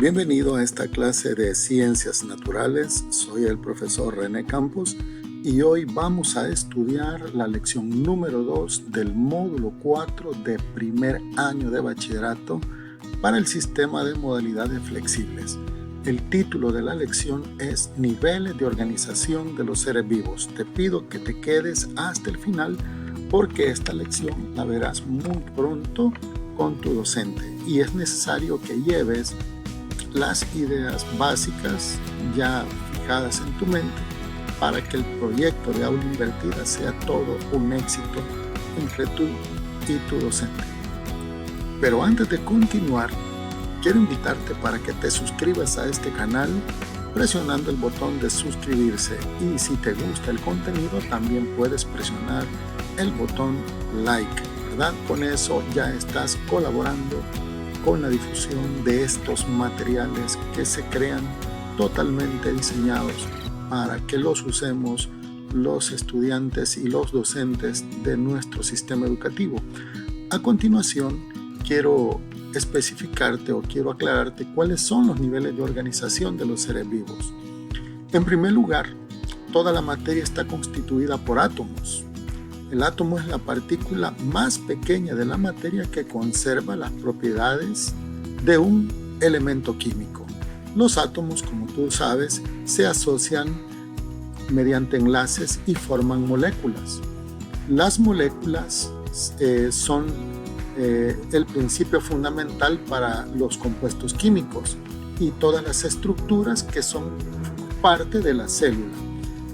Bienvenido a esta clase de Ciencias Naturales. Soy el profesor René Campos y hoy vamos a estudiar la lección número 2 del módulo 4 de primer año de bachillerato para el sistema de modalidades flexibles. El título de la lección es Niveles de organización de los seres vivos. Te pido que te quedes hasta el final porque esta lección la verás muy pronto con tu docente y es necesario que lleves las ideas básicas ya fijadas en tu mente para que el proyecto de aula invertida sea todo un éxito entre tú y tu docente. Pero antes de continuar, quiero invitarte para que te suscribas a este canal presionando el botón de suscribirse y si te gusta el contenido también puedes presionar el botón like, ¿verdad? Con eso ya estás colaborando con la difusión de estos materiales que se crean totalmente diseñados para que los usemos los estudiantes y los docentes de nuestro sistema educativo. A continuación, quiero especificarte o quiero aclararte cuáles son los niveles de organización de los seres vivos. En primer lugar, toda la materia está constituida por átomos. El átomo es la partícula más pequeña de la materia que conserva las propiedades de un elemento químico. Los átomos, como tú sabes, se asocian mediante enlaces y forman moléculas. Las moléculas son el principio fundamental para los compuestos químicos y todas las estructuras que son parte de la célula.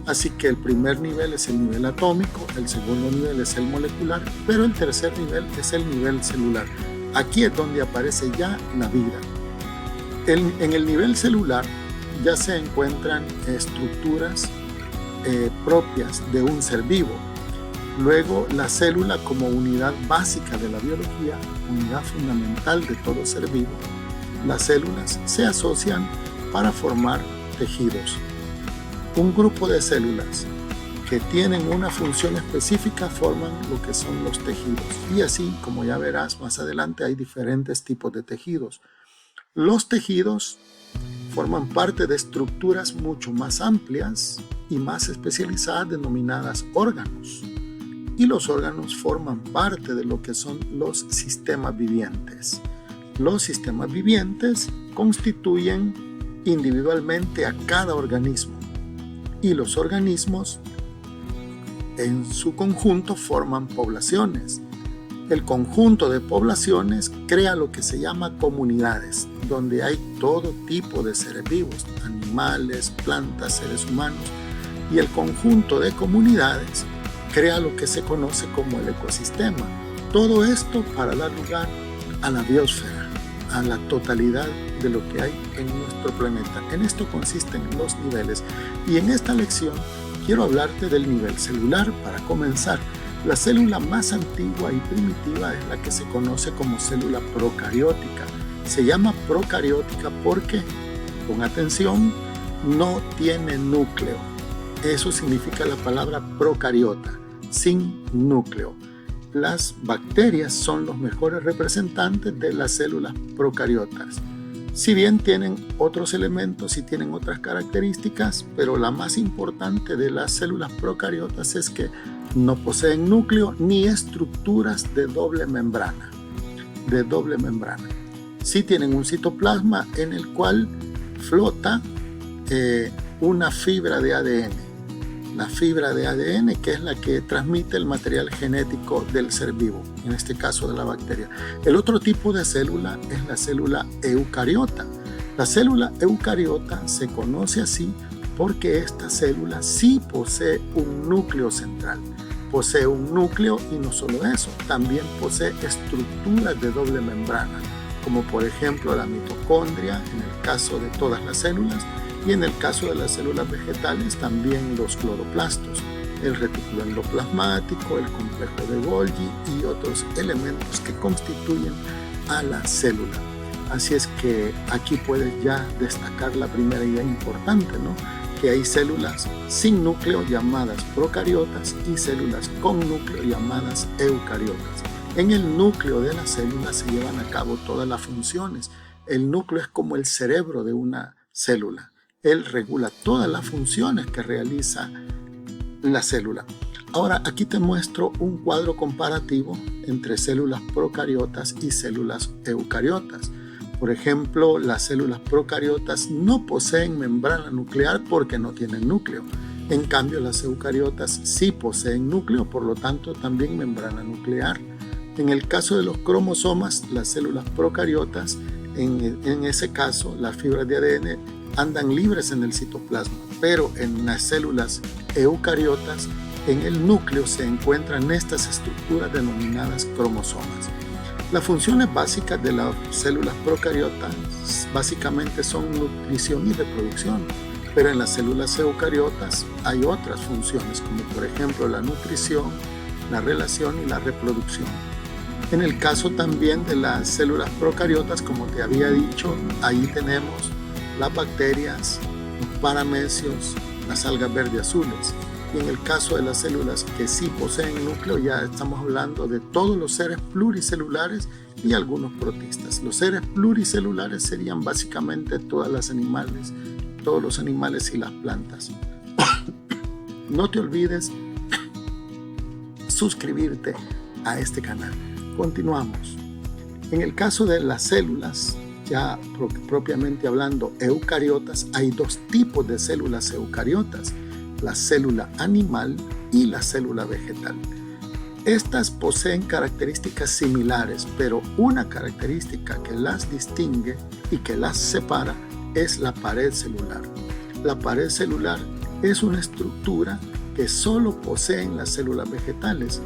Así que el primer nivel es el nivel atómico, el segundo nivel es el molecular, pero el tercer nivel es el nivel celular. Aquí es donde aparece ya la vida. En el nivel celular ya se encuentran estructuras propias de un ser vivo. Luego la célula como unidad básica de la biología, unidad fundamental de todo ser vivo, las células se asocian para formar tejidos. Un grupo de células que tienen una función específica forman lo que son los tejidos. Y así, como ya verás más adelante, hay diferentes tipos de tejidos. Los tejidos forman parte de estructuras mucho más amplias y más especializadas denominadas órganos. Y los órganos forman parte de lo que son los sistemas vivientes. Los sistemas vivientes constituyen individualmente a cada organismo. Y los organismos en su conjunto forman poblaciones. El conjunto de poblaciones crea lo que se llama comunidades, donde hay todo tipo de seres vivos, animales, plantas, seres humanos, y el conjunto de comunidades crea lo que se conoce como el ecosistema. Todo esto para dar lugar a la biosfera, a la totalidad de lo que hay en nuestro planeta. En esto consisten los niveles y en esta lección quiero hablarte del nivel celular. Para comenzar, la célula más antigua y primitiva es la que se conoce como célula procariótica. Se llama procariótica porque, con atención, no tiene núcleo. Eso significa la palabra procariota, sin núcleo. Las bacterias son los mejores representantes de las células procariotas. Si bien tienen otros elementos y tienen otras características, pero la más importante de las células procariotas es que no poseen núcleo ni estructuras de doble membrana. Sí tienen un citoplasma en el cual flota una fibra de ADN. La fibra de ADN, que es la que transmite el material genético del ser vivo, en este caso de la bacteria. El otro tipo de célula es la célula eucariota. La célula eucariota se conoce así porque esta célula sí posee un núcleo central. Posee un núcleo y no solo eso, también posee estructuras de doble membrana, como por ejemplo la mitocondria en el caso de todas las células, y en el caso de las células vegetales también los cloroplastos, el retículo endoplasmático, el complejo de Golgi y otros elementos que constituyen a la célula. Así es que aquí puedes ya destacar la primera idea importante, ¿no? Que hay células sin núcleo llamadas procariotas y células con núcleo llamadas eucariotas. En el núcleo de la célula se llevan a cabo todas las funciones el núcleo es como el cerebro de una célula. Él regula todas las funciones que realiza la célula. Ahora aquí te muestro un cuadro comparativo entre células procariotas y células eucariotas. Por ejemplo, las células procariotas no poseen membrana nuclear porque no tienen núcleo. En cambio, las eucariotas sí poseen núcleo, por lo tanto también membrana nuclear. En el caso de los cromosomas, las células procariotas, en ese caso, las fibras de ADN andan libres en el citoplasma, pero en las células eucariotas, en el núcleo se encuentran estas estructuras denominadas cromosomas. Las funciones básicas de las células procariotas básicamente son nutrición y reproducción, pero en las células eucariotas hay otras funciones, como por ejemplo la nutrición, la relación y la reproducción. En el caso también de las células procariotas, como te había dicho, ahí tenemos las bacterias, los paramecios, las algas verde azules. Y en el caso de las células que sí poseen núcleo, ya estamos hablando de todos los seres pluricelulares y algunos protistas. Los seres pluricelulares serían básicamente todos los animales y las plantas. No te olvides suscribirte a este canal. Continuamos. En el caso de las células, ya propiamente hablando, eucariotas, hay dos tipos de células eucariotas: la célula animal y la célula vegetal. Estas poseen características similares, pero una característica que las distingue y que las separa es la pared celular. La pared celular es una estructura que solo poseen las células vegetales,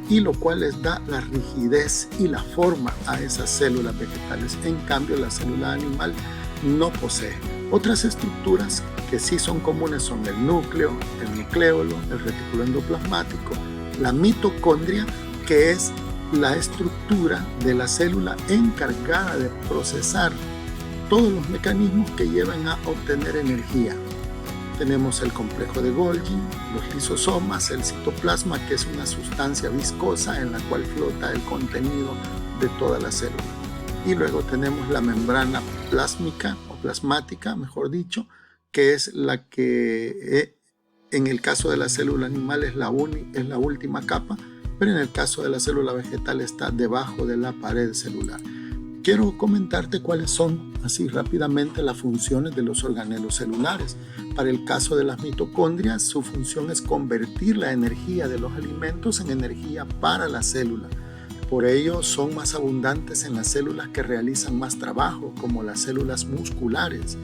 y lo cual les da la rigidez y la forma a esas células vegetales. En cambio, la célula animal no posee. Otras estructuras que sí son comunes son el núcleo, el nucleolo, el retículo endoplasmático, la mitocondria, que es la estructura de la célula encargada de procesar todos los mecanismos que llevan a obtener energía. Tenemos el complejo de Golgi, los lisosomas, el citoplasma, que es una sustancia viscosa en la cual flota el contenido de toda la célula. Y luego tenemos la membrana plásmica o plasmática, mejor dicho, que es la que en el caso de la célula animal es la última capa, pero en el caso de la célula vegetal está debajo de la pared celular. Quiero comentarte cuáles son, así rápidamente, las funciones de los organelos celulares. Para el caso de las mitocondrias, su función es convertir la energía de los alimentos en energía para la célula. Por ello, son más abundantes en las células que realizan más trabajo, como las células musculares.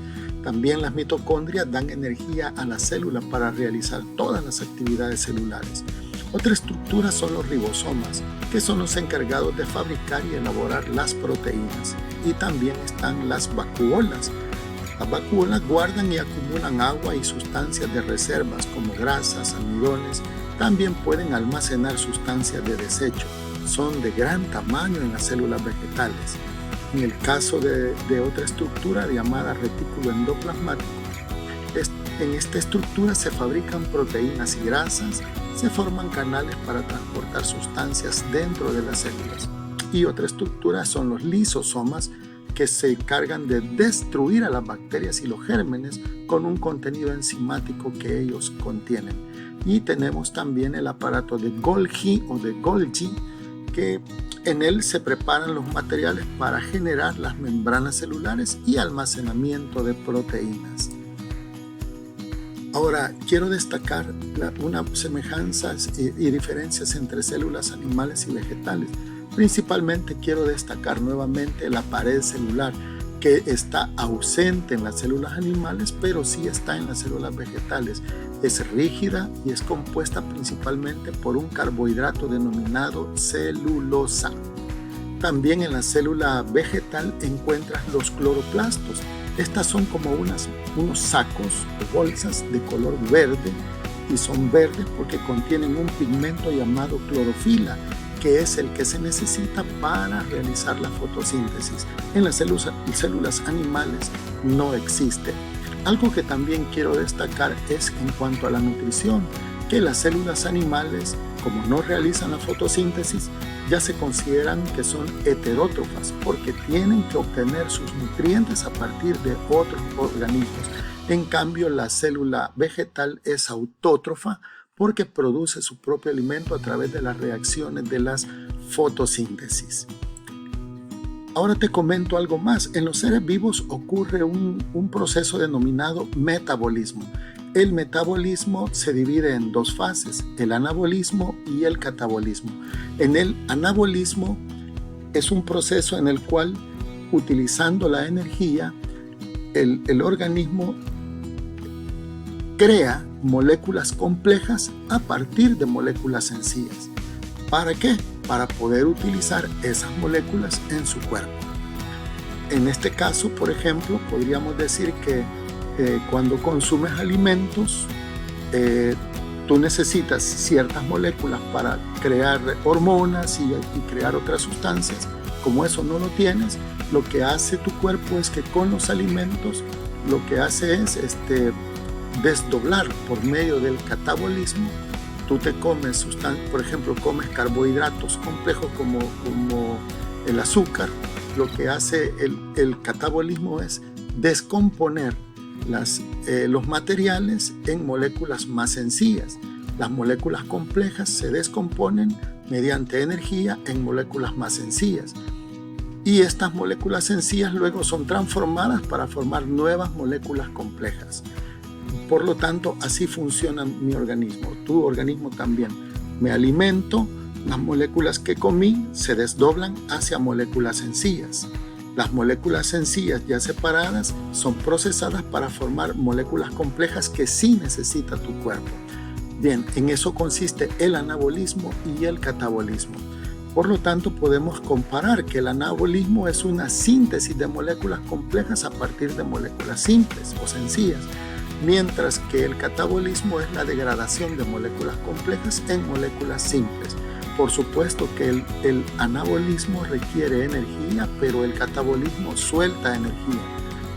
También las mitocondrias dan energía a la célula para realizar todas las actividades celulares. Otra estructura son los ribosomas, que son los encargados de fabricar y elaborar las proteínas. Y también están las vacuolas. Las vacuolas guardan y acumulan agua y sustancias de reservas como grasas, almidones. También pueden almacenar sustancias de desecho. Son de gran tamaño en las células vegetales. En el caso de otra estructura llamada retículo endoplasmático, en esta estructura se fabrican proteínas y grasas, se forman canales para transportar sustancias dentro de las células. Y otra estructura son los lisosomas, que se encargan de destruir a las bacterias y los gérmenes con un contenido enzimático que ellos contienen. Y tenemos también el aparato de Golgi o de Golgi, que en él se preparan los materiales para generar las membranas celulares y almacenamiento de proteínas. Ahora, quiero destacar unas semejanzas y diferencias entre células animales y vegetales. Principalmente quiero destacar nuevamente la pared celular, que está ausente en las células animales, pero sí está en las células vegetales. Es rígida y es compuesta principalmente por un carbohidrato denominado celulosa. También en la célula vegetal encuentras los cloroplastos. Estas son como unos sacos o bolsas de color verde, y son verdes porque contienen un pigmento llamado clorofila, que es el que se necesita para realizar la fotosíntesis. En las células animales no existe. Algo que también quiero destacar es en cuanto a la nutrición. que las células animales, como no realizan la fotosíntesis, ya se consideran que son heterótrofas porque tienen que obtener sus nutrientes a partir de otros organismos. En cambio, la célula vegetal es autótrofa porque produce su propio alimento a través de las reacciones de las fotosíntesis. Ahora te comento algo más. En los seres vivos ocurre un proceso denominado metabolismo. El metabolismo se divide en dos fases, el anabolismo y el catabolismo. En el anabolismo es un proceso en el cual, utilizando la energía, el organismo crea moléculas complejas a partir de moléculas sencillas. ¿Para qué? Para poder utilizar esas moléculas en su cuerpo. En este caso, por ejemplo, podríamos decir que cuando consumes alimentos, tú necesitas ciertas moléculas para crear hormonas y crear otras sustancias. Como eso no lo tienes, lo que hace tu cuerpo es que con los alimentos lo que hace es desdoblar por medio del catabolismo. Tú te comes por ejemplo, comes carbohidratos complejos como el azúcar. Lo que hace el catabolismo es descomponer los materiales en moléculas más sencillas. Las moléculas complejas se descomponen mediante energía en moléculas más sencillas. Y estas moléculas sencillas luego son transformadas para formar nuevas moléculas complejas. Por lo tanto, así funciona mi organismo, tu organismo también. Me alimento, las moléculas que comí se desdoblan hacia moléculas sencillas. Las moléculas sencillas ya separadas son procesadas para formar moléculas complejas que sí necesita tu cuerpo. Bien, en eso consiste el anabolismo y el catabolismo. Por lo tanto, podemos comparar que el anabolismo es una síntesis de moléculas complejas a partir de moléculas simples o sencillas, mientras que el catabolismo es la degradación de moléculas complejas en moléculas simples. Por supuesto que el anabolismo requiere energía, pero el catabolismo suelta energía.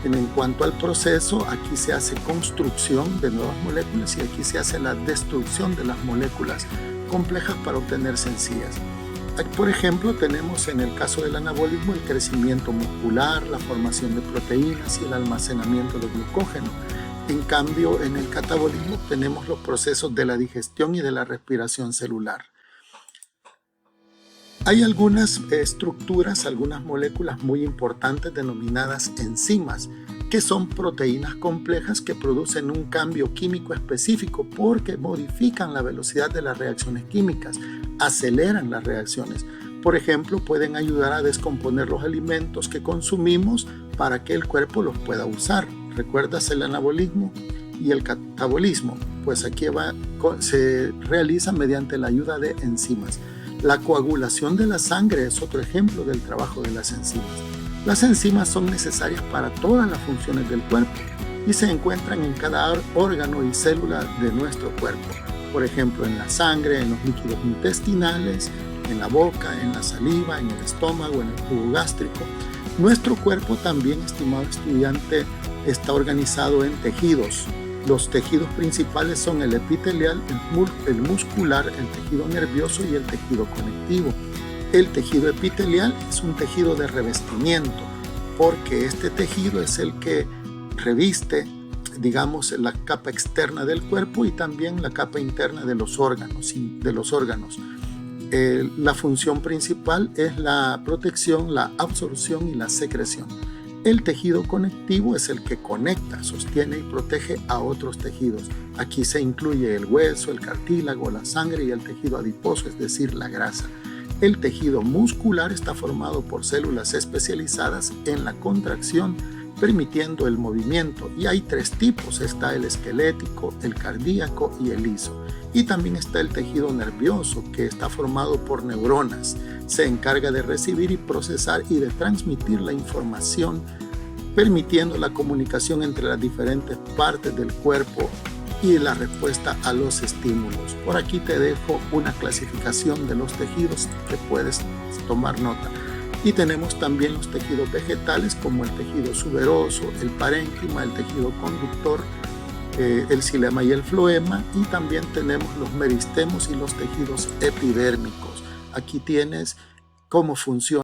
En cuanto al proceso, aquí se hace construcción de nuevas moléculas y aquí se hace la destrucción de las moléculas complejas para obtener sencillas. Por ejemplo, tenemos en el caso del anabolismo el crecimiento muscular, la formación de proteínas y el almacenamiento de glucógeno. En cambio, en el catabolismo tenemos los procesos de la digestión y de la respiración celular. Hay algunas estructuras, algunas moléculas muy importantes denominadas enzimas, que son proteínas complejas que producen un cambio químico específico porque modifican la velocidad de las reacciones químicas, aceleran las reacciones. Por ejemplo, pueden ayudar a descomponer los alimentos que consumimos para que el cuerpo los pueda usar. ¿Recuerdas el anabolismo y el catabolismo? Pues aquí se realiza mediante la ayuda de enzimas. La coagulación de la sangre es otro ejemplo del trabajo de las enzimas. Las enzimas son necesarias para todas las funciones del cuerpo y se encuentran en cada órgano y célula de nuestro cuerpo. Por ejemplo, en la sangre, en los líquidos intestinales, en la boca, en la saliva, en el estómago, en el jugo gástrico. Nuestro cuerpo también, estimado estudiante, está organizado en tejidos. Los tejidos principales son el epitelial, el muscular, el tejido nervioso y el tejido conectivo. El tejido epitelial es un tejido de revestimiento porque este tejido es el que reviste, digamos, la capa externa del cuerpo y también la capa interna de los órganos. La función principal es la protección, la absorción y la secreción. El tejido conectivo es el que conecta, sostiene y protege a otros tejidos. Aquí se incluye el hueso, el cartílago, la sangre y el tejido adiposo, es decir, la grasa. El tejido muscular está formado por células especializadas en la contracción, permitiendo el movimiento. Y hay tres tipos, está el esquelético, el cardíaco y el liso. Y también está el tejido nervioso, que está formado por neuronas. Se encarga de recibir y procesar y de transmitir la información, permitiendo la comunicación entre las diferentes partes del cuerpo y la respuesta a los estímulos. Por aquí te dejo una clasificación de los tejidos que puedes tomar nota. Y tenemos también los tejidos vegetales como el tejido suberoso, el parénquima, el tejido conductor, el xilema y el floema, y también tenemos los meristemos y los tejidos epidérmicos. Aquí tienes cómo funciona